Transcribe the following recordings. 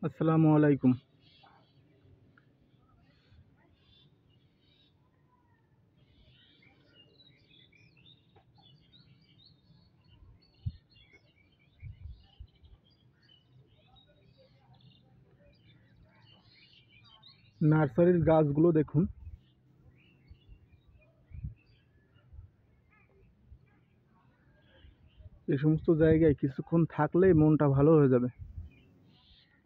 আসসালামু আলাইকুম। নার্সারির গাছগুলো দেখুন। এই সমস্ত জায়গায় কিছুক্ষণ থাকলেই মনটা ভালো হয়ে যাবে,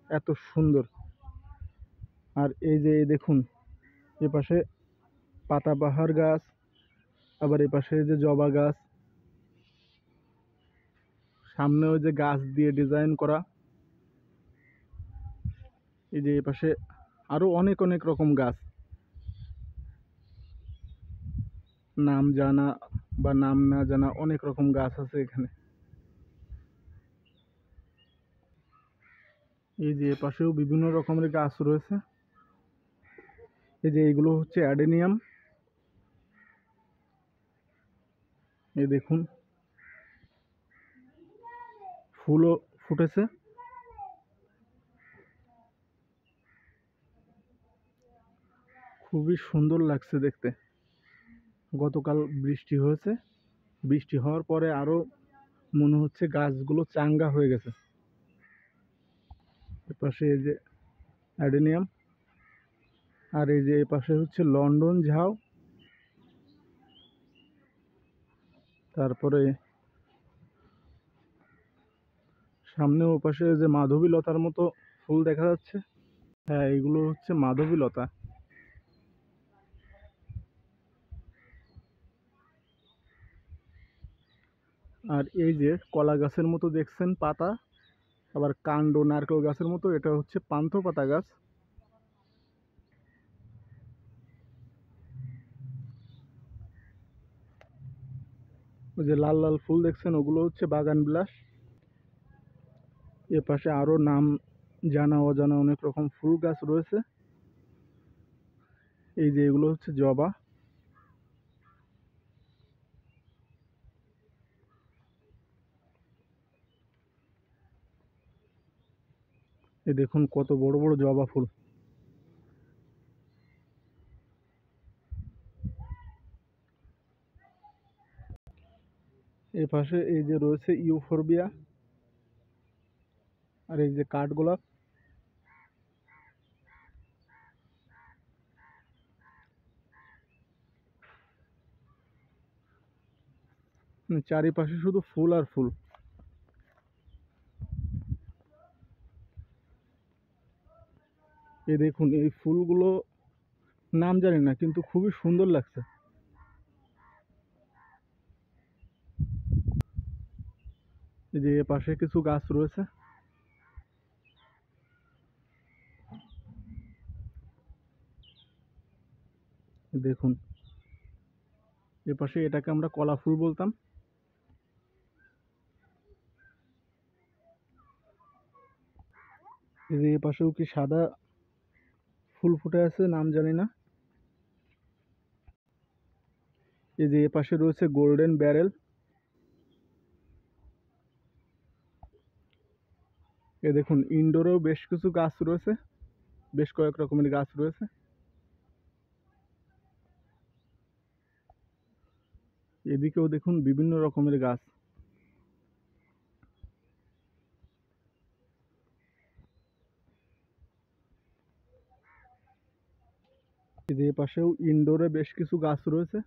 এত সুন্দর। আর এই যে দেখুন, এপাশে পাতাবাহার গাছ, আবার এপাশে যে জবা গাছ, সামনে ওই যে গাছ দিয়ে ডিজাইন করা। এই যে এপাশে আরো অনেক অনেক রকম গাছ, নাম জানা বা নাম না জানা অনেক রকম গাছ আছে এখানে। এই যে এপাশেও বিভিন্ন রকমের গাছ রয়েছে। এই যে এইগুলো হচ্ছে অ্যাডেনিয়াম। এই দেখুন, ফুলও ফুটেছে। খুবই সুন্দর লাগছে দেখতে। গতকাল বৃষ্টি হয়েছে, বৃষ্টি হওয়ার পরে আরো মনে হচ্ছে গাছগুলো চাঙ্গা হয়ে গেছে। এপাশে এই যে অ্যাডেনিয়াম, আর এই যে এপাশে হচ্ছে লন্ডন ঝাউ। তারপরে সামনে ওপাশে যে মাধবী লতার মতো ফুল দেখা যাচ্ছে। হ্যাঁ, এগুলো হচ্ছে মাধবী লতা। আর এই যে কলা গাছের মতো দেখছেন পাতা, আবার কাণ্ড নারকেল গাছের মতো, এটা হচ্ছে পান্থ পাতা গাছ। ওই যে লাল লাল ফুল দেখছেন, ওগুলো হচ্ছে বাগান বিলাস। এ পাশে আরো নাম জানা অজানা অনেক রকম ফুল গাছ রয়েছে। এই যে এগুলো হচ্ছে জবা। এই দেখুন কত বড় বড় জবা ফুল। এই পাশে এই যে রয়েছে ইউফোরবিয়া, আর এই যে কাঠগোলাপ। চারিপাশে শুধু ফুল আর ফুল। এই দেখুন, এই ফুলগুলো নাম জানি না, কিন্তু খুবই সুন্দর লাগছে। এই যে এ পাশে কিছু গাছ রয়েছে। দেখুন, এ পাশে এটাকে আমরা কলা ফুল বলতাম। এই যে এ পাশেও কি সাদা ফুল ফুটে আছে, নাম জানি না। এই যে এ পাশে রয়েছে গোল্ডেন ব্যারেল। এ দেখুন, ইনডোরেও বেশ কিছু গাছ রয়েছে, বেশ কয়েক রকমের গাছ রয়েছে। এদিকেও দেখুন বিভিন্ন রকমের গাছ। এই যে পাশেও ইনডোরে বেশ কিছু গাছ রয়েছে।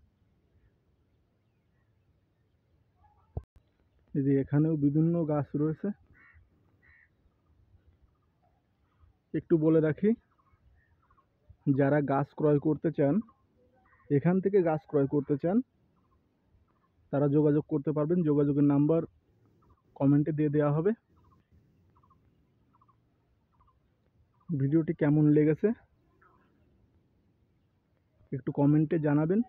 এই যে এখানেও বিভিন্ন গাছ রয়েছে। একটু বলে রাখি, যারা গাছ ক্রয় করতে চান, এখান থেকে গাছ ক্রয় করতে চান, তারা যোগাযোগ করতে পারবেন। যোগাযোগের নাম্বার কমেন্টে দিয়ে দেওয়া হবে। ভিডিওটি কেমন লেগেছে একটু কমেন্টে জানাবেন।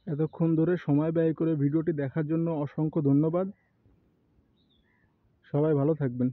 এতক্ষণ ধরে সময় ব্যয় করে ভিডিওটি দেখার জন্য অসংখ্য ধন্যবাদ। সবাই ভালো থাকবেন।